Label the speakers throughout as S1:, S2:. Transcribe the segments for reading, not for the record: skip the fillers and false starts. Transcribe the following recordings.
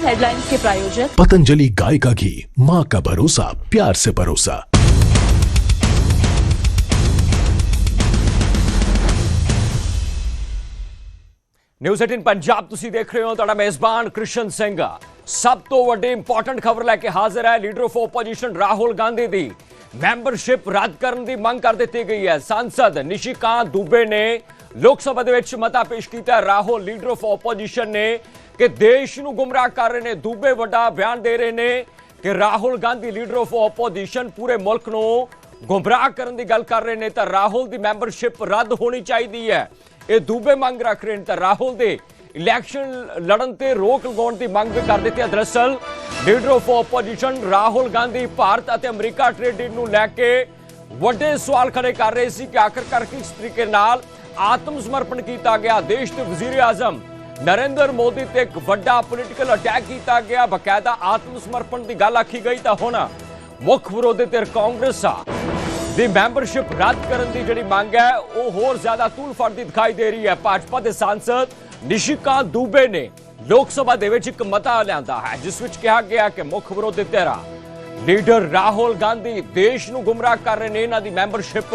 S1: Headlines के प्रायोजक
S2: पतंजलि गाय का घी, माँ का भरोसा, प्यार से परोसा।
S3: न्यूज़ 18 पंजाब तुसी देख रहे हो। तुहाडा मेजबान कृष्ण सिंह सब तो वड्डी इंपॉर्टेंट खबर लैके हाजिर है। Leader of opposition Rahul Gandhi the membership रद्द करने की मंग कर दी गई है। सांसद निशिकांत दुबे ने लोक सभा दे विच मता पेश किया। राहुल लीडर ऑफ ओपोजिशन ने कि देश नूं गुमराह कर रहे ने। दुबे वड्डा बयान दे रहे ने कि Rahul Gandhi leader of opposition पूरे मुल्क नूं गुमराह करने की गल कर रहे ने। तो राहुल की मैंबरशिप रद्द होनी चाहिए है, ये दुबे मंग रख रहे हैं। तो राहुल दे इलैक्शन लड़न ते रोक लगाने की मंग कर दी है। दरअसल leader of opposition Rahul Gandhi Bharat और अमरीका ट्रेड डील नूं लैके वड्डे सवाल खड़े कर रहे सी कि आखिरकार किस तरीके नाल आत्म समर्पण किया गया। देश के वजीर आजम नरेंद्र मोदी ते एक वड्डा पोलिटिकल अटैक किया गया, बकायदा आत्म समर्पण की गल आखी गई। तो हुण मुख विरोधी धिर कांग्रेस दी मैंबरशिप रद्द करने की जिहड़ी मंग है वो होर ज्यादा तूल फड़दी दिखाई दे रही है। भाजपा के सांसद निशिकांत दुबे ने लोक सभा दे विच एक मता लिआंदा है जिस विच कहा गया कि मुख विरोधी धिर लीडर राहुल गांधी देश नूं गुमराह कर रहे हैं, इन्हां दी मैंबरशिप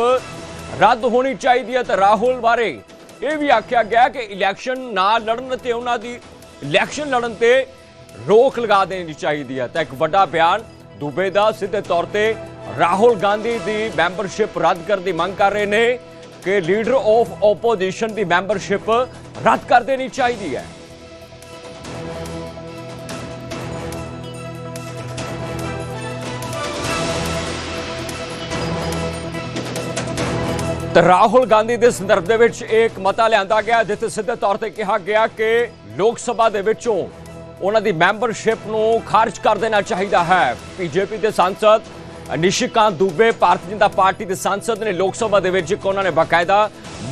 S3: रद्द होनी चाहिए है। तो राहुल बारे यह भी आख्या गया कि इलैक्शन ना लड़न ते उन्हां दी इलैक्शन लड़न ते रोक लगा देनी चाहिए है। तो एक वड्डा बयान दुबे दा सीधे तौर पर राहुल गांधी की मैंबरशिप रद्द करने की मंग कर रहे हैं कि लीडर ऑफ ओपोजिशन की मैंबरशिप रद्द कर देनी चाहिए है। तो राहुल गांधी के संदर्भ दे विच एक मता लिआंदा गया जिथे सीधे तौर पर कहा गया कि लोक सभा दे विचों उन्हां दी मैंबरशिप नूं खारिज कर देना चाहिए है। बीजेपी के सांसद निशिकांत दुबे भारतीय जनता पार्टी के सांसद ने लोक सभा दे विच उन्होंने बाकायदा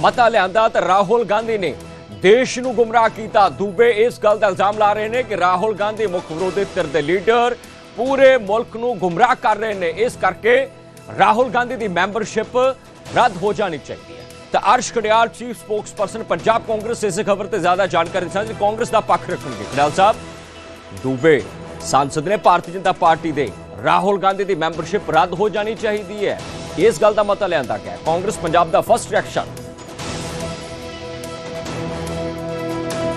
S3: मता लिआंदा। तो राहुल गांधी ने देश नूं गुमराह किया। दुबे इस गल का इल्जाम ला रहे हैं कि राहुल गांधी मुख विरोधी धिर दे लीडर पूरे मुल्क नूं गुमराह कर रहे हैं, इस करके राहुल गांधी की मैंबरशिप रद्द हो जानी चाहिए। तो अर्श Khadiyal chief spokes person Punjab Congress इस खबर से ज्यादा जानकारी साझी कांग्रेस का पक्ष रखेंगे। खडियाल साहब, दुबे सांसद ने भारतीय जनता पार्टी दे राहुल गांधी की मैंबरशिप रद्द हो जानी चाहिए है, इस गल का मता लिआंदा गया। कांग्रेस पंजाब का फर्स्ट रिएक्शन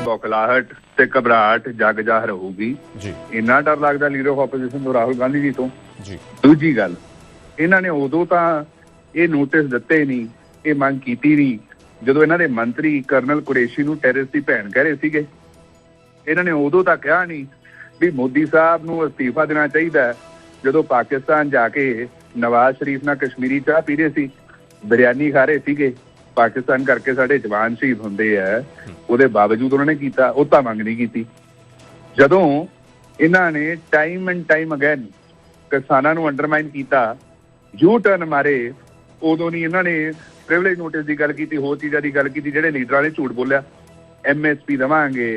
S4: बौखलाहट ते घबराहट जग जाहिर होगी जी। इन्ना डर लगता लीडर ऑफ ओपोजिशन तो राहुल गांधी जी तो जी। दूजी गल इन्होंने उदों तो ये नोटिस दिते नहीं, ये मंग की नहीं जो इन्होंने मंत्री कर्नल कुरैशी नूं टेररिस्ट की भैन कह रहे थे। इन्होंने उदों तक कहा नहीं भी मोदी साहब नूं अस्तीफा देना चाहिए जो पाकिस्तान जाके नवाज शरीफ नाल कश्मीरी चाह पी रहे सी, बिरयानी खा रहे थे, पाकिस्तान करके साडे जवान शहीद होंदे है, उहदे बावजूद उन्होंने कीता, ਉਹ ਤਾਂ ਮੰਗ नहीं की। ਜਦੋਂ ਇਹਨਾਂ ਨੇ टाइम एंड टाइम अगैन किसानों ਨੂੰ अंडरमाइन किया, यू टर्न मारे, उदों नहीं इन्होंने प्रिविलेज नोटिस की गल की, होर चीज़ों की गल की, ਜਿਹੜੇ ਲੀਡਰਾਂ ਨੇ ਝੂਠ ਬੋਲਿਆ MSP देवांगे,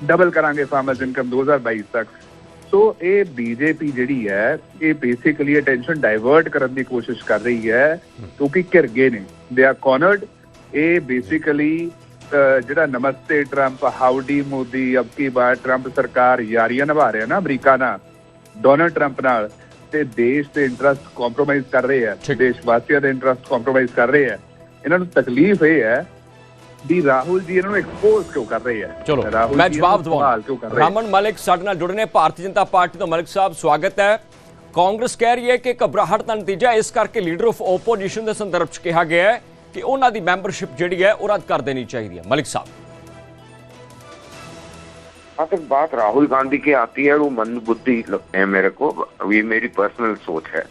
S4: डबल करांगे फार्मर्स इनकम 2022 तक। सो ये बीजेपी जिहड़ी है ये बेसिकली अटेंशन डाइवर्ट करने की कोशिश कर रही है क्योंकि घिर गए ने, दे आर कॉर्नर्ड। ये बेसिकली जिहड़ा नमस्ते ट्रंप, हाउडी मोदी, अब की बार ट्रंप सरकार यारियां निभा रहे हैं ना अमरीका नाल, डोनाल्ड ट्रंप नाल, ते देश के इंटरस्ट कॉम्प्रोमाइज कर रहे हैं, देशवासियों के इंटरस्ट कॉम्प्रोमाइज कर रहे हैं। इन्हों तकलीफ ये है भी राहुल जी इन्होंने एक्सपोज क्यों कर रहे हैं।
S3: चलो मैं जवाब दूंगा। रामन मलिक साडे नाल जुड़ने भारतीय जनता पार्टी तो मलिक साहब स्वागत है। कांग्रेस कह रही है कि घबराहट का नतीजा इस करके लीडर ऑफ ओपोजिशन के संदर्भ च कहा गया है कि उन्हों की मैंबरशिप जी है वो रद्द कर देनी चाहिए। मलिक साहब,
S5: अगर बात राहुल गांधी की आती है वो मंदबुद्धि लगते हैं मेरे को, ये मेरी पर्सनल सोच है,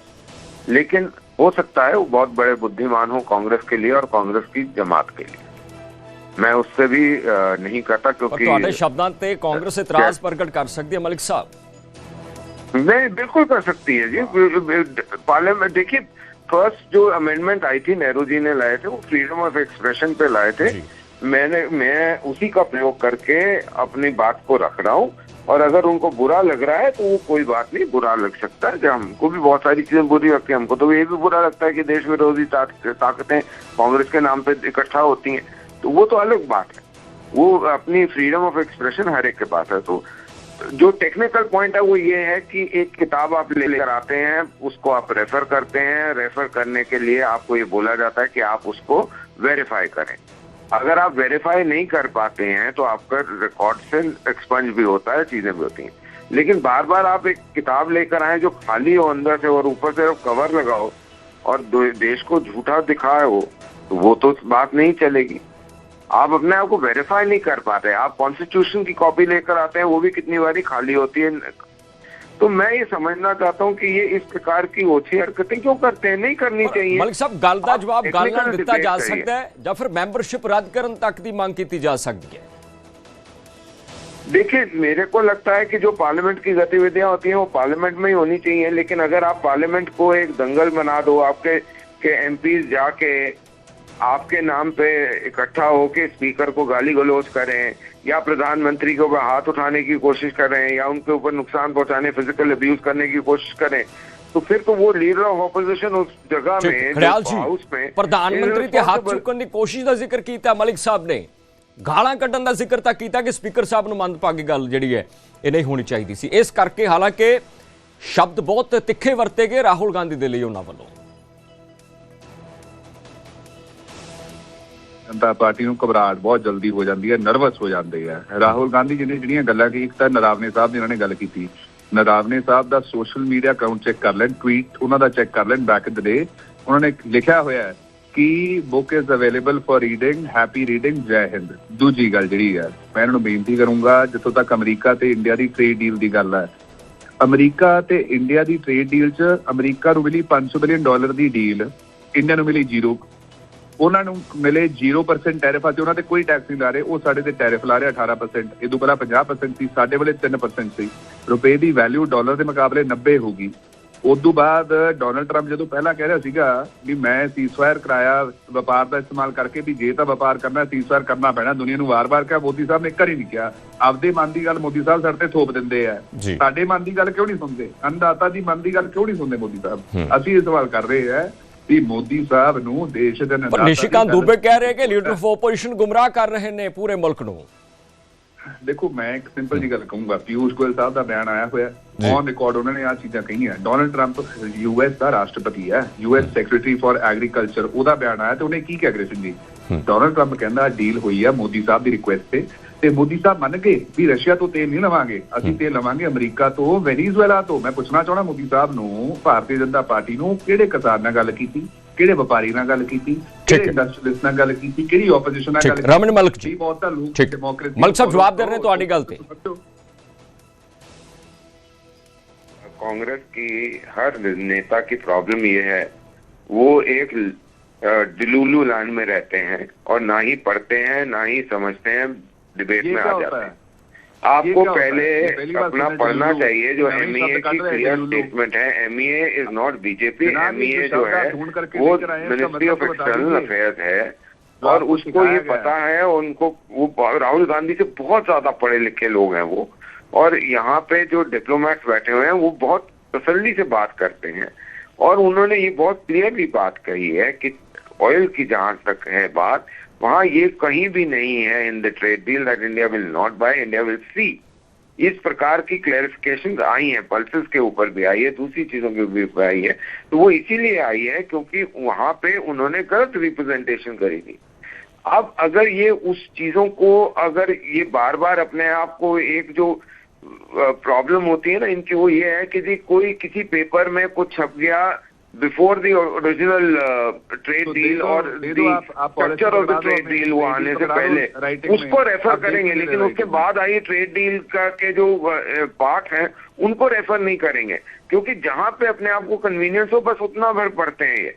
S5: लेकिन हो सकता है वो बहुत बड़े बुद्धिमान हो कांग्रेस के लिए और कांग्रेस की जमात के लिए। मैं उससे भी नहीं कहता क्योंकि
S3: शब्दां ते कांग्रेस इतराज प्रकट कर सकती है। मलिक साहब,
S5: नहीं बिल्कुल कर सकती है जी। पार्लियामेंट देखिए, फर्स्ट जो अमेंडमेंट आई थी नेहरू जी ने लाए थे वो फ्रीडम ऑफ एक्सप्रेशन पे लाए थे। मैं उसी का प्रयोग करके अपनी बात को रख रहा हूँ, और अगर उनको बुरा लग रहा है तो वो कोई बात नहीं, बुरा लग सकता है। हमको भी बहुत सारी चीजें बुरी लगती है, हमको तो ये भी बुरा लगता है कि देश विरोधी ताकतें कांग्रेस के नाम पे इकट्ठा होती हैं, तो वो तो अलग बात है। वो अपनी फ्रीडम ऑफ एक्सप्रेशन हर एक के पास है। तो जो टेक्निकल पॉइंट है वो ये है कि एक किताब आप लेकर आते हैं, उसको आप रेफर करते हैं, रेफर करने के लिए आपको ये बोला जाता है कि आप उसको वेरीफाई करें। अगर आप वेरीफाई नहीं कर पाते हैं तो आपका रिकॉर्ड से एक्सपंज भी होता है, चीजें भी होती हैं। लेकिन बार बार आप एक किताब लेकर आए जो खाली हो अंदर से और ऊपर से कवर लगाओ और देश को झूठा दिखाए हो, तो वो तो बात नहीं चलेगी। आप अपने आप को वेरीफाई नहीं कर पाते। आप कॉन्स्टिट्यूशन की कॉपी लेकर आते हैं, वो भी कितनी बारी खाली होती है। तो मैं ये समझना चाहता हूँ कि ये इस प्रकार की ओछी हरकतें क्यों करते हैं, नहीं करनी चाहिए।
S3: मलिक साहब, ਗੱਲ ਦਾ ਜਵਾਬ ਗੱਲ ਨਾਲ ਦਿੱਤਾ ਜਾ ਸਕਦਾ ਹੈ ਜਾਂ ਫਿਰ ਮੈਂਬਰਸ਼ਿਪ ਰੱਦ ਕਰਨ ਤੱਕ ਦੀ ਮੰਗ ਕੀਤੀ ਜਾ ਸਕਦੀ है?
S5: देखिए, मेरे को लगता है कि जो पार्लियामेंट की गतिविधियां होती हैं वो पार्लियामेंट में ही होनी चाहिए। लेकिन अगर आप पार्लियामेंट को एक दंगल बना दो, आपके एमपीज जाके आपके नाम पे इकट्ठा होके स्पीकर को गाली गलौज करें या प्रधानमंत्री के ऊपर हाथ उठाने की कोशिश करें या उनके ऊपर नुकसान पहुंचाने, फिजिकल अब्यूज करने की कोशिश करें, तो फिर तो वो लीडर ऑफ ऑपोजिशन उस जगह में, हाउस में,
S3: प्रधानमंत्री के हाथ चुकन की कोशिश का जिक्र किया मलिक साहब ने, गालां ਕੱਢਣ ਦਾ ਜ਼ਿਕਰ ਤਾਂ ਕੀਤਾ ਕਿ ਸਪੀਕਰ ਸਾਹਿਬ ਨੂੰ ਮੰਦਭਾਗੀ ਗੱਲ ਜਿਹੜੀ ਹੈ ਇਹ ਨਹੀਂ ਹੋਣੀ ਚਾਹੀਦੀ ਸੀ। ਇਸ ਕਰਕੇ ਹਾਲਾਂਕਿ ਸ਼ਬਦ ਬਹੁਤ ਤਿੱਖੇ ਵਰਤੇ ਗਏ ਰਾਹੁਲ ਗਾਂਧੀ ਦੇ ਲਈ ਉਹਨਾਂ ਵੱਲੋਂ।
S4: ਜਨਤਾ ਪਾਰਟੀ ਨੂੰ ਘਬਰਾਹਟ ਬਹੁਤ ਜਲਦੀ ਹੋ ਜਾਂਦੀ ਹੈ, ਨਰਵਸ ਹੋ ਜਾਂਦੇ ਆ। ਰਾਹੁਲ ਗਾਂਧੀ ਜੀ ਨੇ ਜਿਹੜੀਆਂ ਗੱਲਾਂ ਕੀ, ਇੱਕ ਤਾਂ ਨਰਾਵਨੇ ਸਾਹਿਬ ਨੇ ਇਹਨਾਂ ਨੇ ਗੱਲ ਕੀਤੀ, ਨਰਾਵਨੇ ਸਾਹਿਬ ਦਾ ਸੋਸ਼ਲ ਮੀਡੀਆ ਅਕਾਊਂਟ ਚੈੱਕ ਕਰ ਲੈਣ, ਟਵੀਟ ਉਹਨਾਂ ਦਾ ਚੈੱਕ ਕਰ ਲੈਣ ਬੈਕ ਇਨ ਦ ਡੇ। ਉਹਨਾਂ ਨੇ ਲਿਖਿਆ ਹੋਇਆ ਹੈ कि book is available for reading, happy reading, जय हिंद। दूजी गल जी है, मैं इन्होंने बेनती करूंगा, जितों तक अमरीका ते इंडिया की ट्रेड डील की गल है, अमरीका ते इंडिया की ट्रेड डील च अमरीका नूं मिली $500 बिलियन की डील, इंडिया नूं मिली 0। उन्होंने मिले 0% टैरिफ, अच उन्होंने कोई टैक्स नहीं ला रहे, वो साढ़े ते टैरिफ ला रहे 18%। इदों पहला 50% सी, साढ़े वाले 3% सी। रुपए की वैल्यू डॉलर के मुकाबले 90 होगी। उदों बाद डोनाल्ड ट्रंप जो पहला कह रहा सीगा भी मैं सीजफायर कराया व्यापार का इस्तेमाल करके, भी जे तो व्यापार करना सीजफायर करना पैना दुनिया को, वार वार क्या मोदी साहब ने एक ही नहीं किया। आपदे मन की गल मोदी साहब सर ते थोप दिंदे आ, साडे मन की गल क्यों नहीं सुनते, अन्नदाता की मन की गल क्यों नहीं सुनते मोदी साहब। असीं ये सवाल कर रहे हैं भी मोदी साहब नूं देश दे अन्नदाता।
S3: निशिकांत दुबे कह रहे हैं कि लीडर ऑफ ओपोजिशन गुमराह कर रहे हैं पूरे मुल्क नूं।
S4: देखो, मैं एक सिंपल जी गल कहूंगा, पीयूष गोयल साहब का बयान आया हुआ ऑन रिकॉर्ड, उन्होंने आ चीज़ां कही है। डोनाल्ड ट्रंप यूएस का राष्ट्रपति है, यूएस सैकटरी फॉर एग्रीकल्चर, ਉਹਦਾ बयान आया तो उन्हें की कह अग्रेशन जी। डोनाल्ड ट्रंप कहना डील हुई है मोदी साहब की रिक्वेस्ट से मोदी साहब मन गए भी रशिया तो तेल नहीं लवांगे, असं तेल लवांगे अमरीका तो, वेनेजुएला तो। मैं पूछना चाहना मोदी साहब नूं, भारतीय जनता पार्टी नूं किहड़े किसान नाल गल कीती, किहड़े व्यापारी नाल गल कीती, किहड़े इंडस्ट्रीलिस्ट नाल गल कीती, किहड़ी ओपोजिशन नाल गल कीती।
S3: रमन मलिक जी,
S4: बहुत सा लोग डेमोक्रेसी,
S3: मलिक साहब जवाब दे रहे हैं तुहाडी गल ते।
S5: कांग्रेस की हर नेता की प्रॉब्लम ये है, वो एक डिलूलू लैंड में रहते हैं और ना ही पढ़ते हैं ना ही समझते हैं, डिबेट में आ जाते हैं। आपको पहले अपना पढ़ना चाहिए। जो एमईए की क्लियर स्टेटमेंट है, MEA is not BJP, MEA जो है वो मिनिस्ट्री ऑफ एक्सटर्नल अफेयर्स है और उसको ये पता है। उनको वो राहुल गांधी से बहुत ज्यादा पढ़े लिखे लोग हैं वो, और यहाँ पे जो डिप्लोमेट्स बैठे हुए हैं वो बहुत तसल्ली से बात करते हैं और उन्होंने ये बहुत क्लियरली बात कही है कि ऑयल की जहां तक है बात, वहां ये कहीं भी नहीं है in the trade deal that India will not buy, India will see. इस प्रकार की क्लैरिफिकेशन आई है, पल्सेस के ऊपर भी आई है, दूसरी चीजों के ऊपर आई है। तो वो इसीलिए आई है क्योंकि वहां पे उन्होंने गलत रिप्रेजेंटेशन करी थी। अब अगर ये उस चीजों को, अगर ये बार बार अपने आप को, एक जो प्रॉब्लम होती है ना इनकी, वो ये है कि जी कोई किसी पेपर में कुछ छप गया before the original trade deal और structure of the trade deal वो आने से पहले उसको रेफर करेंगे, लेकिन उसके बाद आई ट्रेड डील का के जो पार्ट हैं उनको रेफर नहीं करेंगे, क्योंकि जहां पे अपने आप को कन्वीनियंस हो बस उतना भर पढ़ते हैं ये।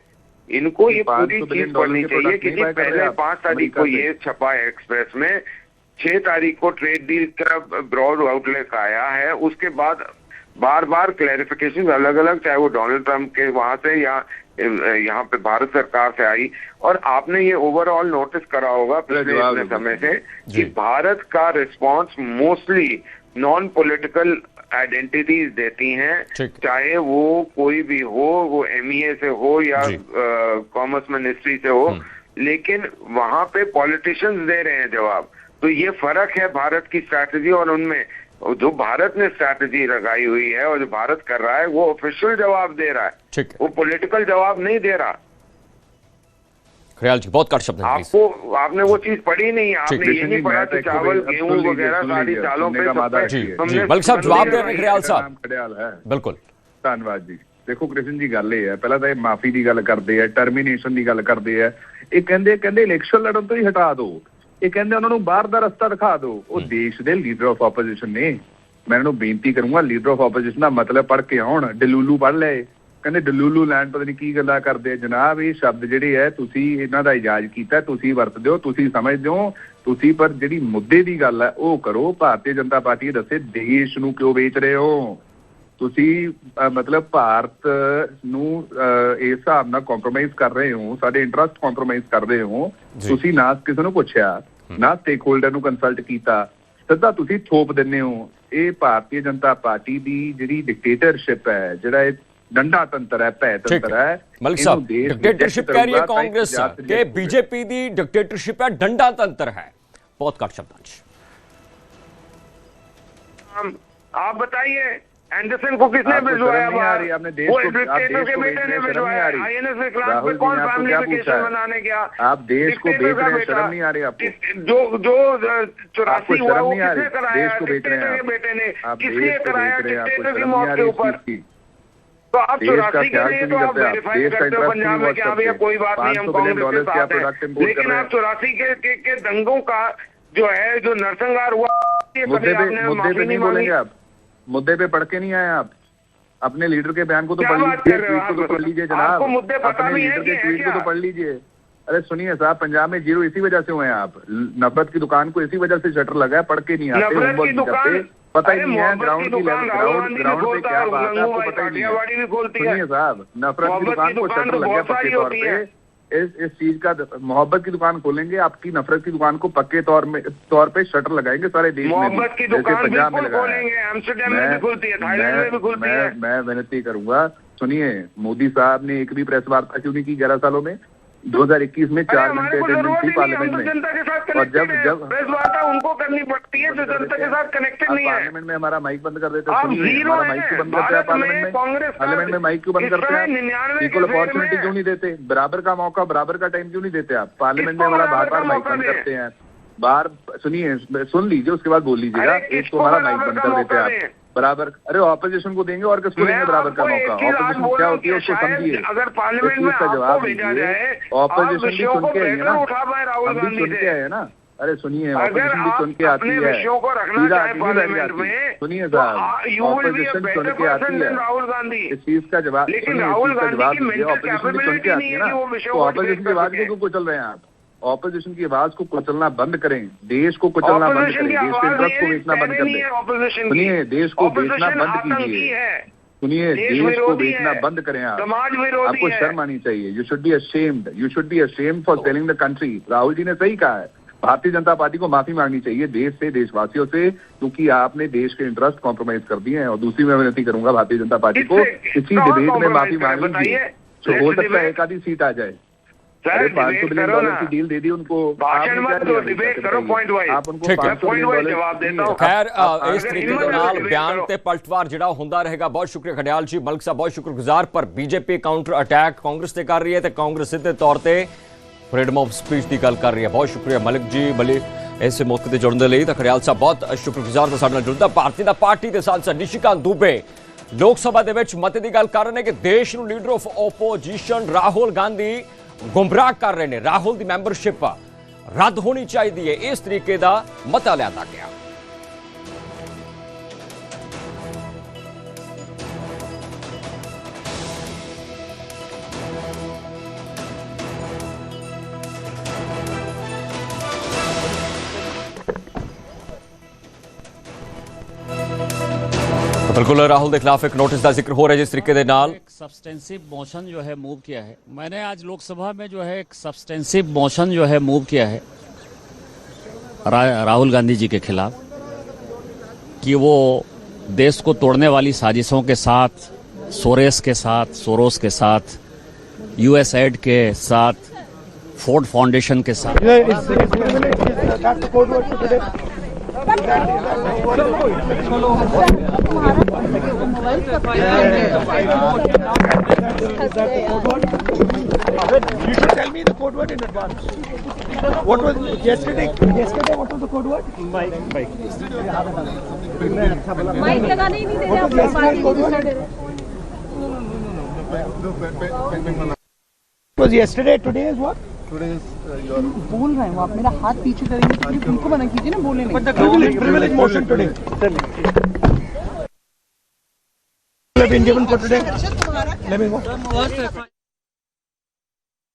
S5: इनको ये पूरी चीज पढ़नी चाहिए कि जी पहले 5 तारीख को ये छपा है एक्सप्रेस में, 6 तारीख को ट्रेड डील का ब्रॉड आउटलुक आया है, उसके बाद बार बार क्लैरिफिकेशन अलग अलग, चाहे वो डोनाल्ड ट्रंप के वहां से या यहाँ पे भारत सरकार से आई। और आपने ये ओवरऑल नोटिस करा होगा पिछले इतने समय से कि भारत का response mostly non political identities देती हैं, चाहे वो कोई भी हो, वो एमईए से हो या कॉमर्स मिनिस्ट्री से हो, लेकिन वहां पे पॉलिटिशियंस दे रहे हैं जवाब। तो ये फर्क है भारत की स्ट्रैटेजी और उनमें। जो भारत ने स्ट्रैटेजी लगाई हुई है और जो भारत कर रहा है वो ऑफिशियल जवाब दे रहा है,
S3: ठीक है,
S5: वो पॉलिटिकल जवाब नहीं दे रहा।
S3: खयाल जी बहुत कट शब्द हैं,
S5: आपको आपने वो चीज पढ़ी नहीं, आपने ये नहीं पढ़ा कि चावल गेहूं वगैरह सारी चालों पे
S3: मलिक साहब जवाब दे रहे खयाल साहब।
S4: खड़ियाल है
S3: बिल्कुल,
S4: ਧੰਨਵਾਦ ਜੀ। ਦੇਖੋ ਕ੍ਰਿਸ਼ਨ ਜੀ ਗੱਲ ਇਹ ਹੈ, ਪਹਿਲਾਂ ਤਾਂ ਇਹ ਮਾਫੀ ਦੀ ਗੱਲ ਕਰਦੇ ਆ, ਟਰਮੀਨੇਸ਼ਨ ਦੀ ਗੱਲ ਕਰਦੇ ਆ, ਇਹ ਕਹਿੰਦੇ ਇਲੈਕਸ਼ਨ ਲੜਨ ਤੋਂ ਹੀ ਹਟਾ ਦਿਓ, ਇਹ ਕਹਿੰਦੇ ਉਹਨਾਂ ਨੂੰ ਬਾਹਰ ਦਾ ਰਸਤਾ ਦਿਖਾ ਦਿਓ। ਉਹ ਦੇਸ਼ ਦੇ ਲੀਡਰ ਆਫ ਆਪੋਜੀਸ਼ਨ ਨੇ। ਮੈਂ ਇਹਨਾਂ ਨੂੰ ਬੇਨਤੀ ਕਰੂੰਗਾ ਲੀਡਰ ਆਫ ਆਪੋਜੀਸ਼ਨ ਦਾ ਮਤਲਬ ਪੜ੍ਹ ਕੇ ਆਉਣ। ਡਲੂਲੂ ਪੜ੍ਹ ਲਏ, ਕਹਿੰਦੇ ਡਲੂਲੂ ਲੈਂਡ ਪਤਾ ਨਹੀਂ ਕੀ ਗੱਲਾਂ ਕਰਦੇ ਆ। ਜਨਾਬ ਇਹ ਸ਼ਬਦ ਜਿਹੜੇ ਹੈ ਤੁਸੀਂ ਇਹਨਾਂ ਦਾ ਇਜਾਜ਼ ਕੀਤਾ, ਤੁਸੀਂ ਵਰਤਦੇ ਹੋ, ਤੁਸੀਂ ਸਮਝਦੇ ਹੋ ਤੁਸੀਂ, ਪਰ ਜਿਹੜੀ ਮੁੱਦੇ ਦੀ ਗੱਲ ਹੈ ਉਹ ਕਰੋ। ਭਾਰਤੀ ਜਨਤਾ ਪਾਰਟੀ ਦੱਸੇ ਦੇਸ਼ ਨੂੰ ਕਿਉਂ ਵੇਚ ਰਹੇ ਹੋ ਤੁਸੀਂ, ਮਤਲਬ ਭਾਰਤ ਨੂੰ ਇਸ ਹਿਸਾਬ ਨਾਲ ਕੰਪਰੋਮਾਈਜ਼ ਕਰ ਰਹੇ ਹੋ, ਸਾਡੇ ਇੰਟਰਸਟ ਕੰਪਰੋਮਾਈਜ਼ ਕਰ ਰਹੇ ਹੋ ਤੁਸੀਂ। ਨਾ ਕਿਸੇ ਨੂੰ ਪੁੱਛਿਆ, ਨਾ ਸਟੇਕ ਹੋਲਡਰ ਨੂੰ ਕੰਸਲਟ ਕੀਤਾ, ਸਿੱਧਾ ਤੁਸੀਂ ਥੋਪ ਦਿੰਦੇ ਹੋ। ਇਹ ਭਾਰਤੀ ਜਨਤਾ ਪਾਰਟੀ ਦੀ ਜਿਹੜੀ ਡਿਕਟੇਟਰਸ਼ਿਪ ਹੈ, ਜਿਹੜਾ ਇਹ ਡੰਡਾ ਤੰਤਰ ਹੈ, ਭੈ ਤੰਤਰ ਹੈ।
S3: ਮਲਿਕ ਸਾਹਿਬ ਡਿਕਟੇਟਰਸ਼ਿਪ कह रही है कांग्रेस कि बीजेपी ਦੀ ਡਿਕਟੇਟਰਸ਼ਿਪ ਹੈ, ਡੰਡਾ ਤੰਤਰ ਹੈ। बहुत कट शब्द।
S5: आप बताइए एंडरसन को किसने भिजवाया बाहर?
S4: आपने देश को,
S5: डिक्टेटर के बेटे ने भिजवाया। आईएनएस विक्रांत पे कौन फैमिली वेकेशन मनाने गया?
S4: आप देश को बेच रहे हैं, शर्म नहीं आ रही आपको?
S5: जो 84 हुआ वो किसने कराया? डिक्टेटर के बेटे ने। किसने कराया डिक्टेटर की मौत के ऊपर? तो आप 84 के लिए तो आप वेरीफाई करते हो पंजाब में कि हाँ भैया कोई बात नहीं, हम कांग्रेस के साथ हैं, लेकिन आप 84 के दंगों का जो है, जो नरसंहार हुआ,
S4: मुद्दे पे नहीं बोलेंगे आप? मुद्दे पे पढ़ के नहीं आए आप? अपने लीडर के बयान को तो पढ़ लीजिए जनाब, अपने लीडर के ट्वीट को तो पढ़ लीजिए। अरे सुनिए साहब, पंजाब में जीरो इसी वजह से हुए हैं आप। नफरत की दुकान को इसी वजह से शटर लगा है, पढ़ के नहीं आते, होमवर्क नहीं करते, पता ही नहीं है ग्राउंड की लेवल, ग्राउंड पे क्या बात है आपको पता ही नहीं है। सुनिए साहब, नफरत की दुकान को शटर लग गया पक्के तौर पे। इस चीज का मोहब्बत की दुकान खोलेंगे, आपकी नफरत की दुकान को पक्के तौर पे शटर लगाएंगे सारे देश में।
S5: मोहब्बत की दुकान पंजाब में खोलेंगे, एम्स्टरडैम में भी खुलती है, थाईलैंड में भी खुलती है।
S4: मैं विनती करूंगा, सुनिए, मोदी साहब ने एक भी प्रेस वार्ता क्यों नहीं की 11 सालों में? 2021 में 4 घंटे अटेंडेंस थी पार्लियामेंट में, और जब
S5: प्रेस वार्ता उनको करनी पड़ती है जो जनता के साथ कनेक्टेड नहीं है।
S4: पार्लियामेंट में हमारा माइक बंद कर देते हैं, हमारा माइक क्यों बंद करते हैं? पार्लियामेंट में माइक क्यों बंद करते हैं? इक्वल अपॉर्चुनिटी क्यों नहीं देते? बराबर का मौका, बराबर का टाइम क्यों नहीं देते आप? पार्लियामेंट में हमारा बार माइक बंद करते हैं, बार सुनिए, सुन लीजिए उसके बाद बोल लीजिएगा। एक तो हमारा माइक बंद कर देते हैं आप बराबर। अरे ऑपोजिशन को देंगे और किसको देंगे बराबर का मौका? ऑपोजिशन क्या होती है उसको समझिए।
S5: अगर पार्लियामेंट में
S4: का जवाब
S5: भेजा जाए,
S4: ऑपोजिशन भी सुन के आई है ना, हम भी सुन के आए हैं ना। अरे सुनिए, ऑपोजिशन भी सुन के आती है, सुनिए साहब, ऑपोजिशन सुन के आती है,
S5: राहुल गांधी
S4: इस चीज का जवाब,
S5: लेकिन राहुल गांधी की
S4: ऑपोजिशन भी सुन के आती है ना, तो ऑपोजिशन की आवाज को कुचल रहे हैं आप। ऑपोजिशन की आवाज को कुचलना बंद करें, देश को कुचलना बंद करें, देश के इंटरेस्ट को बेचना बंद कर दें। सुनिए, देश को बेचना बंद कीजिए, सुनिए, देश को बेचना बंद करें आप। आपको शर्म आनी चाहिए। You should be ashamed, you should be ashamed for selling the country. Rahul ji ने सही कहा है, भारतीय जनता पार्टी को माफी मांगनी चाहिए देश से, देशवासियों से, क्योंकि आपने देश के इंटरेस्ट कॉम्प्रोमाइज कर दिए हैं। और दूसरी मैं विनती करूंगा भारतीय जनता पार्टी को, इसी डिबेट में माफी मांग लीजिए, तो हो सकता है एक आधी सीट आ जाए। $500 बिलियन की डील दे दी उनको,
S5: भाषण मत दो, डिबेट करो पॉइंट वाइज।
S4: आप उनको $500 बिलियन
S5: जवाब देता हूं।
S3: खैर इस तरीके ਦੇ ਨਾਲ ਬਿਆਨ ਤੇ ਪਲਟਵਾਰ ਜਿਹੜਾ ਹੁੰਦਾ ਰਹੇਗਾ। ਬਹੁਤ ਸ਼ੁਕਰੀਆ ਖੜਿਆਲ ਜੀ, ਮਲਿਕ ਸਾਹਿਬ ਬਹੁਤ ਸ਼ੁਕਰਗੁਜ਼ਾਰ। ਪਰ ਬੀਜੇਪੀ ਕਾਊਂਟਰ ਅਟੈਕ ਕਾਂਗਰਸ ਤੇ ਕਰ ਰਹੀ ਹੈ ਤੇ ਕਾਂਗਰਸ ਸਿੱਧੇ ਤੌਰ ਤੇ ਫਰੀडम ਆਫ ਸਪੀਚ ਦੀ ਗੱਲ ਕਰ ਰਹੀ ਹੈ। ਬਹੁਤ ਸ਼ੁਕਰੀਆ ਮਲਿਕ ਜੀ, ਇਸੇ ਮੌਕੇ ਤੇ ਜੁੜਨ ਦੇ ਲਈ। ਤਾਂ ਖੜਿਆਲ ਸਾਹਿਬ ਬਹੁਤ ਸ਼ੁਕਰਗੁਜ਼ਾਰ ਦਾ ਸਾਡੇ ਨਾਲ ਜੁੜਦਾ। ਭਾਰਤੀ ਦਾ ਪਾਰਟੀ ਦੇ ਸਾਂਸਦ ਨਿਸ਼ਿਕਾਂਤ ਦੁਬੇ ਲੋਕ ਸਭਾ ਦੇ ਵਿੱਚ ਮਤੇ ਦੀ ਗੱਲ ਕਰ ਰਹੇ ਨੇ ਕਿ ਦੇਸ਼ ਨੂੰ leader of opposition Rahul Gandhi ਗੁੰਮਰਾਹ ਕਰ ਰਹੇ ਨੇ। ਰਾਹੁਲ ਦੀ ਮੈਂਬਰਸ਼ਿਪ ਰੱਦ ਹੋਣੀ ਚਾਹੀਦੀ ਹੈ, ਇਸ ਤਰੀਕੇ ਦਾ ਮਤਾ ਲਿਆਂਦਾ ਗਿਆ। बिल्कुल राहुल के खिलाफ एक नोटिस का जिक्र हो रहा है जिस तरीके
S1: एक सब्सटेंसिव मोशन जो है मूव किया है। मैंने आज लोकसभा में जो है एक सब्सटेंसिव मोशन जो है मूव किया है राहुल गांधी जी के खिलाफ कि वो देश को तोड़ने वाली साजिशों के साथ, सोरोस के साथ, यूएसएड के साथ, फोर्ड फाउंडेशन के साथ
S6: You should tell me the code word in advance. What was yesterday? Yesterday, what was the code word? Mike.
S7: Mike लगाने ही नहीं दे रहे आप लोग
S6: Was yesterday? Today is what?
S8: बोल रहे हैं वो, आप मेरा हाथ पीछे करेंगे तो फिर उनको मना कीजिए ना बोलने में।
S6: But the privilege motion today. Have been given for today. Let me go.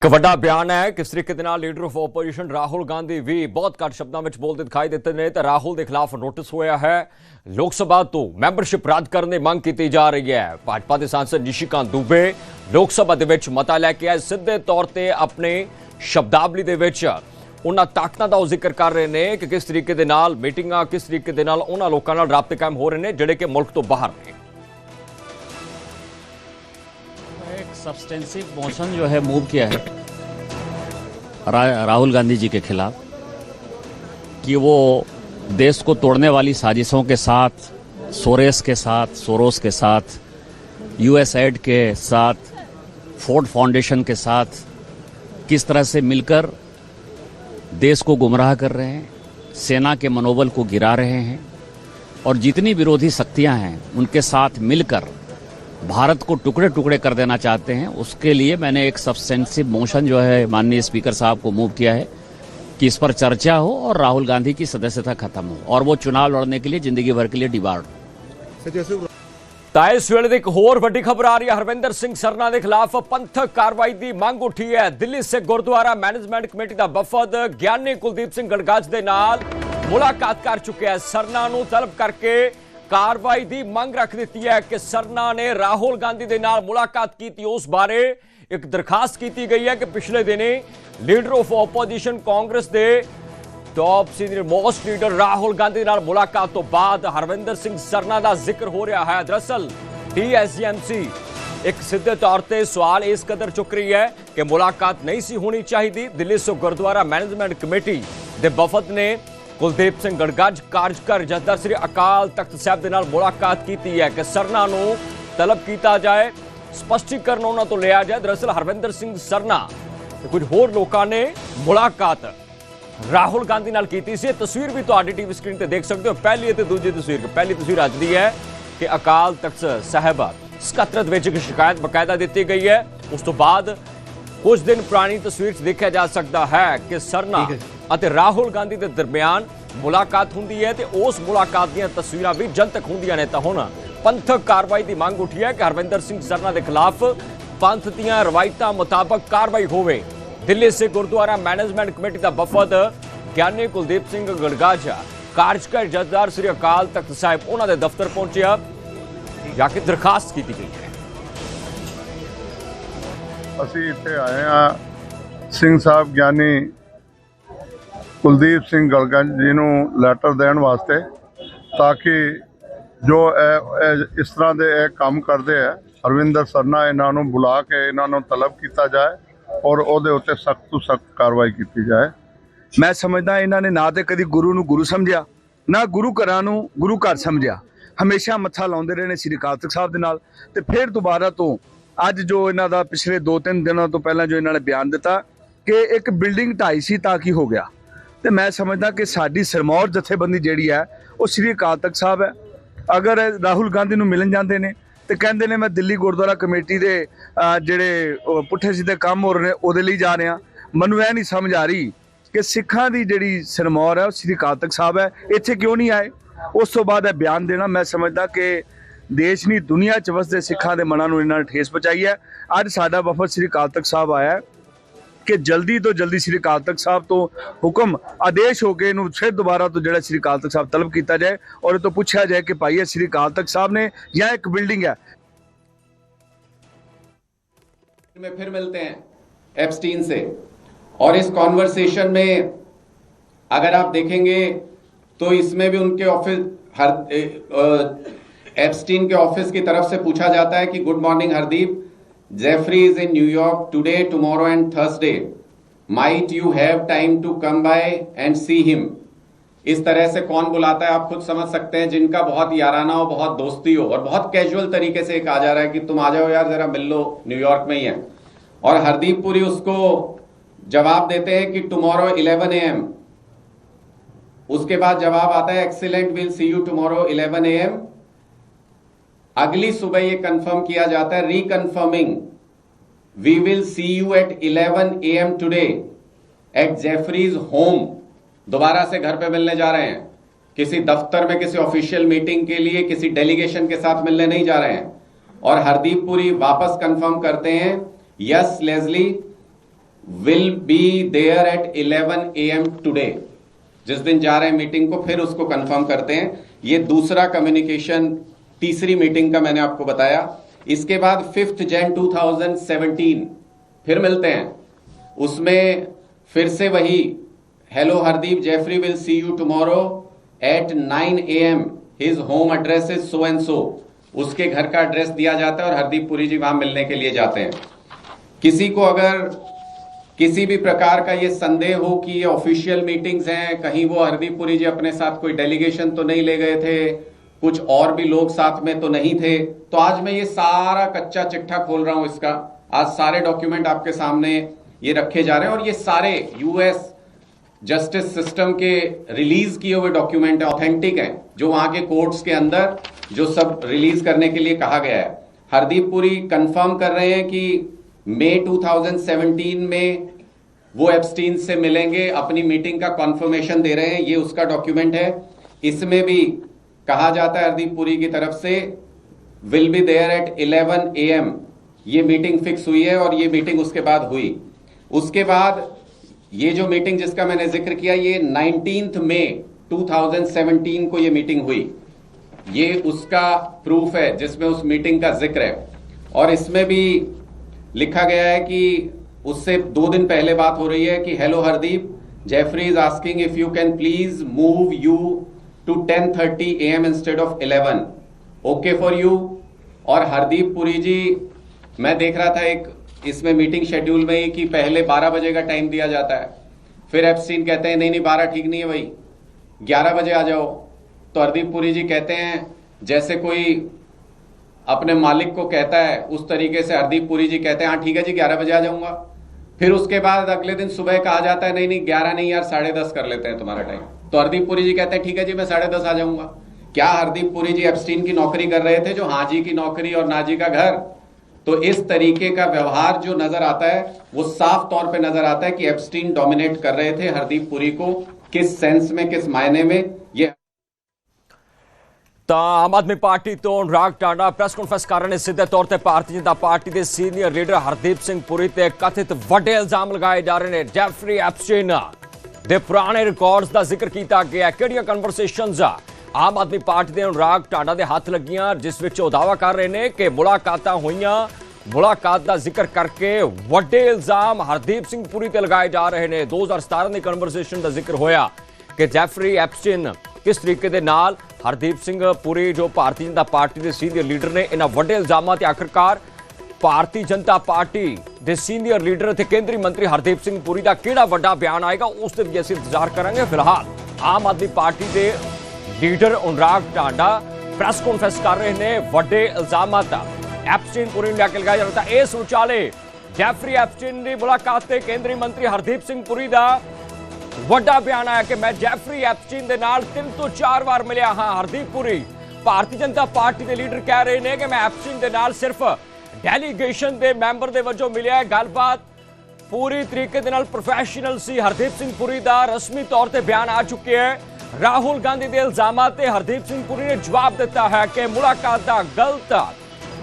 S3: ਇੱਕ ਵੱਡਾ ਬਿਆਨ ਹੈ ਕਿਸ ਤਰੀਕੇ ਦੇ ਨਾਲ leader of opposition Rahul Gandhi ਵੀ ਬਹੁਤ ਘੱਟ ਸ਼ਬਦਾਂ ਵਿੱਚ ਬੋਲਦੇ ਦਿਖਾਈ ਦਿੱਤੇ ਨੇ ਤੇ ਰਾਹੁਲ ਦੇ ਖਿਲਾਫ ਨੋਟਿਸ ਹੋਇਆ ਹੈ। ਲੋਕ ਸਭਾ ਤੋਂ ਮੈਂਬਰਸ਼ਿਪ ਰੱਦ ਕਰਨ ਦੀ ਮੰਗ ਕੀਤੀ ਜਾ ਰਹੀ ਹੈ। ਭਾਜਪਾ ਦੇ ਸਾਂਸਦ ਨਿਸ਼ੀਕਾਂਤ ਦੁਬੇ ਲੋਕ ਸਭਾ ਦੇ ਵਿੱਚ ਮਤਾ ਲੈ ਕੇ ਆਏ, ਸਿੱਧੇ ਤੌਰ ਤੇ ਆਪਣੇ ਸ਼ਬਦਾਵਲੀ ਦੇ ਵਿੱਚ ਉਹਨਾਂ ਤਾਕਤਾਂ ਦਾ ਜ਼ਿਕਰ ਕਰ ਰਹੇ ਨੇ ਕਿ ਕਿਸ ਤਰੀਕੇ ਦੇ ਨਾਲ ਮੀਟਿੰਗਾਂ, ਕਿਸ ਤਰੀਕੇ ਦੇ ਨਾਲ ਉਹਨਾਂ ਲੋਕਾਂ ਨਾਲ ਰਾਬਤੇ ਕਾਇਮ ਹੋ ਰਹੇ ਨੇ ਜਿਹੜੇ ਕਿ ਮੁਲਕ ਤੋਂ ਬਾਹਰ ਨੇ।
S1: एक सब्सटेंसिव मोशन जो है मूव किया है राहुल गांधी जी के खिलाफ कि वो देश को तोड़ने वाली साजिशों के साथ, सोरोस के साथ, यूएसएड के साथ, फोर्ड फाउंडेशन के साथ किस तरह से मिलकर देश को गुमराह कर रहे हैं, सेना के मनोबल को गिरा रहे हैं और जितनी विरोधी शक्तियां हैं उनके साथ मिलकर भारत को टुकड़े टुकड़े कर देना चाहते हैं। उसके लिए मैंने एक सब्सटेंसिव मोशन जो है माननीय स्पीकर साहब को मूव किया है कि इस पर चर्चा हो और राहुल गांधी की सदस्यता खत्म हो और वो चुनाव लड़ने के लिए जिंदगी भर के लिए डिबार्ड हो।
S3: ਤਾਂ ਇਸ ਵੇਲੇ ਦੀ ਇੱਕ ਹੋਰ ਵੱਡੀ ਖਬਰ ਆ ਰਹੀ ਹੈ। ਹਰਵਿੰਦਰ ਸਿੰਘ ਸਰਨਾ ਦੇ ਖਿਲਾਫ ਪੰਥਕ ਕਾਰਵਾਈ ਦੀ ਮੰਗ ਉੱਠੀ ਹੈ। ਦਿੱਲੀ ਸਿੱਖ ਗੁਰਦੁਆਰਾ ਮੈਨੇਜਮੈਂਟ ਕਮੇਟੀ ਦਾ ਵਫਦ ਗਿਆਨੀ ਕੁਲਦੀਪ ਸਿੰਘ ਗੜਗੱਜ ਦੇ ਨਾਲ ਮੁਲਾਕਾਤ ਕਰ ਚੁੱਕਿਆ ਹੈ। ਸਰਨਾ ਨੂੰ ਤਲਬ ਕਰਕੇ ਕਾਰਵਾਈ ਦੀ ਮੰਗ ਰੱਖ ਦਿੱਤੀ ਹੈ ਕਿ ਸਰਨਾ ਨੇ ਰਾਹੁਲ ਗਾਂਧੀ ਦੇ ਨਾਲ ਮੁਲਾਕਾਤ ਕੀਤੀ। ਉਸ ਬਾਰੇ ਇੱਕ ਦਰਖਾਸਤ ਕੀਤੀ ਗਈ ਹੈ ਕਿ ਪਿਛਲੇ ਦਿਨੀ ਲੀਡਰ ਆਫ ਆਪੋਜੀਸ਼ਨ ਕਾਂਗਰਸ ਦੇ top senior most leader Rahul Gandhi नाल मुलाकात तो बाद हरविंदर सिंह सरना का जिक्र हो रहा है। दरअसल TSMC एक सीधे तौर पर सवाल इस कदर चुक रही है कि मुलाकात नहीं सी होनी चाहिए। दिल्ली से गुरुद्वारा मैनेजमेंट कमेटी के वफद ने कुलदीप सिंह गड़गज कार्यकर जथेदार श्री अकाल तख्त साहब के नाल मुलाकात की है कि सरना नूं तलब किया जाए, स्पष्टीकरण उन्हां तों लिया जाए। दरअसल हरविंदर सिंह सरना ते कुछ होर लोकां ने मुलाकात राहुल गांधी नाल कीती सी। तस्वीर भी तुहाडी टीवी स्क्रीन ते देख सकते हो। पहली ते दूजी तस्वीर, पहली तस्वीर अज दी है कि अकाल तख्त साहिब सकत्तरत विच एक शिकायत बकायदा दी गई है। उस तो बाद कुछ दिन पुरानी तस्वीर देखा जा सकता है कि सरना अते राहुल गांधी के दरमियान मुलाकात हुंदी है ते उस मुलाकात दीयां तस्वीरां भी जनतक हुंदियां ने। तां हुण पंथक कार्रवाई की मांग उठी है कि हरविंदर सिंह सरना के खिलाफ पंथ दीयां रवायतां मुताबक कार्रवाई होवे। दिल्ली से गुरुद्वारा मैनेजमेंट कमेटी का वफद ज्ञानी कुलदीप सिंह गड़गज कार्यकारी जथेदार श्री अकाल तख्त साहिब उन्होंने दफ्तर पहुंचे, जाके दरखास्त की गई है।
S9: ਅਸੀਂ ਇੱਥੇ ਆਏ ਆ ਸਿੰਘ ਸਾਹਿਬ ਗਿਆਨੀ ਕੁਲਦੀਪ ਸਿੰਘ ਗੜਗਜ ਜੀ ਨੂੰ ਲੈਟਰ ਦੇਣ ਵਾਸਤੇ ਤਾਂ ਕਿ ਜੋ ਇਸ ਤਰ੍ਹਾਂ ਦੇ ਇਹ ਕੰਮ ਕਰਦੇ ਆ ਹਰਵਿੰਦਰ ਸਰਨਾ ਇਹਨਾਂ ਨੂੰ ਬੁਲਾ ਕੇ ਇਹਨਾਂ ਨੂੰ ਤਲਬ ਕੀਤਾ ਜਾਏ ਔਰ ਉਹਦੇ ਉੱਤੇ ਸਖਤ ਤੋਂ ਸਖਤ ਕਾਰਵਾਈ ਕੀਤੀ ਜਾਏ।
S10: ਮੈਂ ਸਮਝਦਾ ਇਹਨਾਂ ਨੇ ਨਾ ਤੇ ਕਦੀ ਗੁਰੂ ਨੂੰ ਗੁਰੂ ਸਮਝਿਆ, ਨਾ ਗੁਰੂ ਘਰਾਂ ਨੂੰ ਗੁਰੂ ਘਰ ਸਮਝਿਆ। ਹਮੇਸ਼ਾ ਮੱਥਾ ਲਾਉਂਦੇ ਰਹੇ ਨੇ ਸ੍ਰੀ ਅਕਾਲ ਤਖਤ ਸਾਹਿਬ ਦੇ ਨਾਲ ਤੇ ਫਿਰ ਦੁਬਾਰਾ ਤੋਂ ਅੱਜ ਜੋ ਇਹਨਾਂ ਦਾ ਪਿਛਲੇ 2-3 ਦਿਨਾਂ ਤੋਂ ਪਹਿਲਾਂ ਜੋ ਇਹਨਾਂ ਨੇ ਬਿਆਨ ਦਿੱਤਾ ਕਿ ਇੱਕ ਬਿਲਡਿੰਗ ਢਾਈ ਸੀ ਤਾਂ ਕੀ ਹੋ ਗਿਆ। ਤੇ ਮੈਂ ਸਮਝਦਾ ਕਿ ਸਾਡੀ ਸਿਰਮੌਰ ਜਥੇਬੰਦੀ ਜਿਹੜੀ ਹੈ ਉਹ ਸ੍ਰੀ ਅਕਾਲ ਤਖਤ ਸਾਹਿਬ ਹੈ। ਅਗਰ ਰਾਹੁਲ ਗਾਂਧੀ ਨੂੰ ਮਿਲਣ ਜਾਂਦੇ ਨੇ ਤੇ ਕਹਿੰਦੇ ਨੇ ਮੈਂ ਦਿੱਲੀ ਗੁਰਦੁਆਰਾ ਕਮੇਟੀ ਦੇ ਜਿਹੜੇ ਪੁੱਠੇ ਸਿੱਧੇ ਕੰਮ ਹੋ ਰਹੇ ਨੇ ਉਹਦੇ ਲਈ ਜਾ ਰਿਹਾ। ਮੈਨੂੰ ਇਹ ਨਹੀਂ ਸਮਝ ਆ ਰਹੀ ਕਿ ਸਿੱਖਾਂ ਦੀ ਜਿਹੜੀ ਸਿਰਮੌਰ ਹੈ ਉਹ ਸ੍ਰੀ ਅਕਾਲ ਤਖਤ ਸਾਹਿਬ ਹੈ, ਇੱਥੇ ਕਿਉਂ ਨਹੀਂ ਆਏ। ਉਸ ਤੋਂ ਬਾਅਦ ਇਹ ਬਿਆਨ ਦੇਣਾ ਮੈਂ ਸਮਝਦਾ ਕਿ ਦੇਸ਼ ਨਹੀਂ ਦੁਨੀਆ 'ਚ ਵਸਦੇ ਸਿੱਖਾਂ ਦੇ ਮਨਾਂ ਨੂੰ ਇਹਨਾਂ ਨੇ ਠੇਸ ਪਹੁੰਚਾਈ ਹੈ। ਅੱਜ ਸਾਡਾ ਵਫਦ ਸ੍ਰੀ ਅਕਾਲ ਤਖਤ ਸਾਹਿਬ ਆਇਆ ਕਿ ਜਲਦੀ ਤੋਂ ਜਲਦੀ ਸ੍ਰੀ ਅਕਾਲ ਤਖਤ ਸਾਹਿਬ ਤੋਂ ਹੁਕਮ ਆਦੇਸ਼ ਹੋ ਕੇ ਇਹਨੂੰ ਫਿਰ ਦੁਬਾਰਾ ਤੋਂ ਜਿਹੜਾ ਸ੍ਰੀ ਅਕਾਲ ਤਖਤ ਸਾਹਿਬ ਤਲਬ ਕੀਤਾ ਜਾਏ ਔਰ ਇਹ ਤੋਂ ਪੁੱਛਿਆ ਜਾਏ ਕਿ ਭਾਈ ਇਹ ਸ੍ਰੀ ਅਕਾਲ ਤਖਤ ਸਾਹਿਬ ਨੇ ਜਾਂ ਇੱਕ ਬਿल्डिंग है।
S11: में फिर मिलते हैं एप्स्टीन से और इस कॉन्वर्सेशन में अगर आप देखेंगे तो इसमें भी उनके ऑफिस एप्स्टीन के ऑफिस की तरफ से पूछा जाता है कि good morning Hardeep, Jeffrey is in New York today, tomorrow and Thursday, might you have time to come by and see him. इस तरह से कौन बुलाता है आप खुद समझ सकते हैं, जिनका बहुत याराना हो, बहुत दोस्ती हो और बहुत कैजुअल तरीके से कहा जा रहा है कि तुम आ जाओ यार जरा मिल लो, न्यूयॉर्क में ही है। और हरदीप पुरी उसको जवाब देते हैं कि टुमारो 11 AM। उसके बाद जवाब आता है excellent, will see you tomorrow 11 AM। अगली सुबह ये कंफर्म किया जाता है, reconfirming, we will see you at 11 AM today at Jeffries home. दोबारा से घर पे मिलने जा रहे हैं, किसी दफ्तर में किसी ऑफिशियल मीटिंग के लिए किसी डेलीगेशन के साथ मिलने नहीं जा रहे हैं। और हरदीप पुरी वापस कंफर्म करते हैं, yes Leslie will be there at 11 AM today. जिस दिन जा रहे हैं मीटिंग को फिर उसको कंफर्म करते हैं। ये दूसरा कम्युनिकेशन, तीसरी मीटिंग का मैंने आपको बताया। इसके बाद 5 Jan 2017 फिर मिलते हैं, उसमें फिर से वही, hello Hardeep, Jeffrey will see you tomorrow at 9 AM, his home address is so and so. उसके घर का एड्रेस दिया जाता है और हरदीप पुरी जी वहां मिलने के लिए जाते हैं। किसी को अगर किसी भी प्रकार का ये संदेह हो कि ये ऑफिशियल मीटिंग्स हैं, कहीं वो हरदीप पुरी जी अपने साथ कोई डेलीगेशन तो नहीं ले गए थे, कुछ और भी लोग साथ में तो नहीं थे, तो आज मैं ये सारा कच्चा चिट्ठा खोल रहा हूं इसका। आज सारे डॉक्यूमेंट आपके सामने ये रखे जा रहे हैं और ये सारे यूएस जस्टिस सिस्टम के रिलीज किए हुए डॉक्यूमेंट है, ऑथेंटिक हैं, जो वहां के कोर्ट्स के अंदर जो सब रिलीज करने के लिए कहा गया है। हरदीप पुरी कंफर्म कर रहे हैं कि मई 2017 में वो एप्स्टीन से मिलेंगे, अपनी मीटिंग का कॉन्फर्मेशन दे रहे हैं, ये उसका डॉक्यूमेंट है। इसमें भी कहा जाता है हरदीप पुरी की तरफ से will be there at 11 AM। ये मीटिंग फिक्स हुई है और ये मीटिंग उसके बाद हुई। उसके बाद ये जो मीटिंग जिसका मैंने जिक्र किया, ये 19 मई 2017 को ये मीटिंग हुई। ये उसका प्रूफ है जिसमें उस मीटिंग का जिक्र है। और इसमें भी लिखा गया है कि उससे 2 दिन पहले बात हो रही है कि hello Hardeep, Jeffrey is asking if you can please move you to 10:30 AM instead of 11, okay for you. और हरदीप पुरी जी, मैं देख रहा था एक इसमें मीटिंग शेड्यूल में ही कि पहले 12 बजे का टाइम दिया जाता है, फिर एप्स्टीन कहते हैं नहीं नहीं 12 ठीक नहीं है भाई, 11 बजे आ जाओ। तो हरदीप पुरी जी कहते हैं जैसे कोई अपने मालिक को कहता है, उस तरीके से हरदीप पुरी जी कहते हैं हाँ ठीक है जी 11 बजे आ जाऊंगा। फिर उसके बाद अगले दिन सुबह कहा जाता है नहीं नहीं 11 नहीं यार 10:30 कर लेते हैं तुम्हारा टाइम। तो हरदीप पुरी जी कहते हैं ठीक है जी मैं 10:30 आ जाऊंगा। क्या हरदीप पुरी जी एप्स्टीन की नौकरी कर रहे थे, जो हाँ जी की नौकरी और ना जी का घर? तो इस तरीके का व्यवहार जो नजर आता है वो साफ तौर पे नजर आता है कि एप्स्टीन डोमिनेट कर रहे थे हरदीप पुरी को, किस सेंस में, किस मायने में। ये
S3: ਤਾਂ ਆਮ ਆਦਮੀ ਪਾਰਟੀ ਤੋਂ ਅਨੁਰਾਗ ਟਾਂਡਾ ਪ੍ਰੈਸ ਕਾਨਫਰੰਸ ਕਰ ਰਹੇ ਨੇ। ਸਿੱਧੇ ਤੌਰ ਤੇ ਭਾਰਤੀ ਜਨਤਾ ਪਾਰਟੀ ਦੇ ਸੀਨੀਅਰ ਲੀਡਰ ਹਰਦੀਪ ਸਿੰਘ ਪੁਰੀ ਤੇ ਕਥਿਤ ਵੱਡੇ ਇਲਜ਼ਾਮ ਲਗਾਏ ਜਾ ਰਹੇ ਨੇ। ਜੈਫਰੀ ਐਪਸਟੀਨ ਦੇ ਪੁਰਾਣੇ ਰਿਕਾਰਡਸ ਦਾ ਜ਼ਿਕਰ ਕੀਤਾ ਗਿਆ। ਕਿਹੜੀਆਂ ਕਨਵਰਸੇਸ਼ਨਸ ਆਮ ਆਦਮੀ ਪਾਰਟੀ ਦੇ ਅਨੁਰਾਗ ਟਾਂਡਾ ਦੇ ਹੱਥ ਲੱਗੀਆਂ, ਜਿਸ ਵਿੱਚ ਉਹ ਦਾਅਵਾ ਕਰ ਰਹੇ ਨੇ ਕਿ ਮੁਲਾਕਾਤਾਂ ਹੋਈਆਂ, ਮੁਲਾਕਾਤ ਦਾ ਜ਼ਿਕਰ ਕਰਕੇ ਵੱਡੇ ਇਲਜ਼ਾਮ ਹਰਦੀਪ ਸਿੰਘ ਪੁਰੀ ਤੇ ਲਗਾਏ ਜਾ ਰਹੇ ਨੇ। 2017 ਦੀ ਕਨਵਰਸੇਸ਼ਨ ਦਾ ਜ਼ਿਕਰ ਹੋਇਆ ਕਿ ਜੈਫਰੀ ਐਪਸਟੀਨ किस तरीके दे नाल हरदीप सिंह पुरी जो भारतीय जनता पार्टी के सीनियर लीडर ने इन्हां वड्डे इल्जामां ते आखिरकार भारतीय जनता पार्टी के सीनियर लीडर ते केंद्रीय मंत्री हरदीप सिंह पुरी का किहड़ा वड्डा बयान आएगा उस दिन भी असीं इंतजार करांगे। फिलहाल आम आदमी पार्टी के लीडर अनुराग टांडा प्रेस कॉन्फ्रेंस कर रहे हैं। वड्डे इल्जामां एप्स्टीन पुरी नूं लैके लगाया जा रहा है। इस विचाले जैफरी एप्स्टीन की मुलाकात ते केंद्रीय मंत्री हरदीप सिंह पुरी का ਵੱਡਾ ਬਿਆਨ ਆਇਆ ਕਿ ਮੈਂ ਜੈਫਰੀ ਐਪਸਟੀਨ ਦੇ ਨਾਲ 3 ਤੋਂ 4 ਵਾਰ ਮਿਲਿਆ ਹਾਂ। ਹਰਦੀਪ ਪੁਰੀ ਭਾਰਤੀ ਜਨਤਾ ਪਾਰਟੀ ਦੇ ਲੀਡਰ ਕਹਿ ਰਹੇ ਨੇ ਕਿ ਮੈਂ ਐਪਸਟੀਨ ਦੇ ਨਾਲ ਸਿਰਫ ਡੈਲੀਗੇਸ਼ਨ ਦੇ ਮੈਂਬਰ ਦੇ ਵਜੋਂ ਮਿਲਿਆ। ਗੱਲਬਾਤ ਪੂਰੀ ਤਰੀਕੇ ਦੇ ਨਾਲ ਪ੍ਰੋਫੈਸ਼ਨਲ ਸੀ। ਹਰਦੀਪ ਸਿੰਘ ਪੁਰੀ ਦਾ ਰਸਮੀ ਤੌਰ ਤੇ ਬਿਆਨ ਆ ਚੁੱਕਿਆ ਹੈ। ਰਾਹੁਲ ਗਾਂਧੀ ਦੇ ਇਲਜ਼ਾਮਾਂ ਤੇ ਹਰਦੀਪ ਸਿੰਘ ਪੁਰੀ ਨੇ ਜਵਾਬ ਦਿੱਤਾ ਹੈ ਕਿ ਮੁਲਾਕਾਤ ਦਾ ਗਲਤ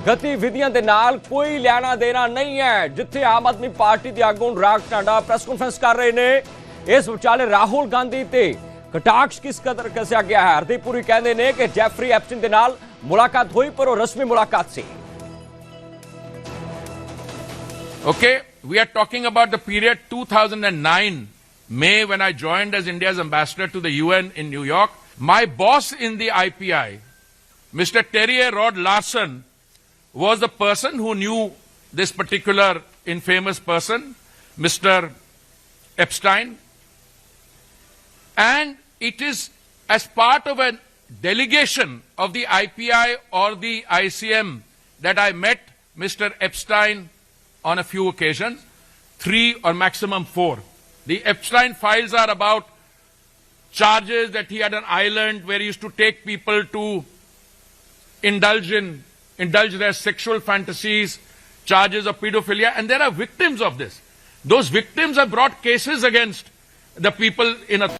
S3: ਗਤੀਵਿਧੀਆਂ ਦੇ ਨਾਲ ਕੋਈ ਲੈਣਾ ਦੇਣਾ ਨਹੀਂ ਹੈ। ਜਿੱਥੇ ਆਮ ਆਦਮੀ ਪਾਰਟੀ ਦੇ ਆਗੂ अनुराग टांडा प्रेस कॉन्फ्रेंस कर रहे ने, इस विचाले राहुल गांधी ते कटाक्ष किस कदर कसिया गया है। हरदीप पुरी कहते हैं कि जैफरी एप्स्टीन के नाल मुलाकात हुई पर वो रस्मी मुलाकात सी।
S12: Okay, we are talking about the period 2009 May when I joined as India's ambassador to the UN in New York. My boss in the IPI, Mr. Terry Rod Larson, was the person who knew this particular infamous person, Mr. Epstein. And it is as part of a delegation of the IPI or the ICM that I met Mr. Epstein on a few occasions, 3 or maximum 4. The Epstein files are about charges that he had an island where he used to take people to indulge their sexual fantasies, charges of pedophilia, and there are victims of this. Those victims have brought cases against the people in authority.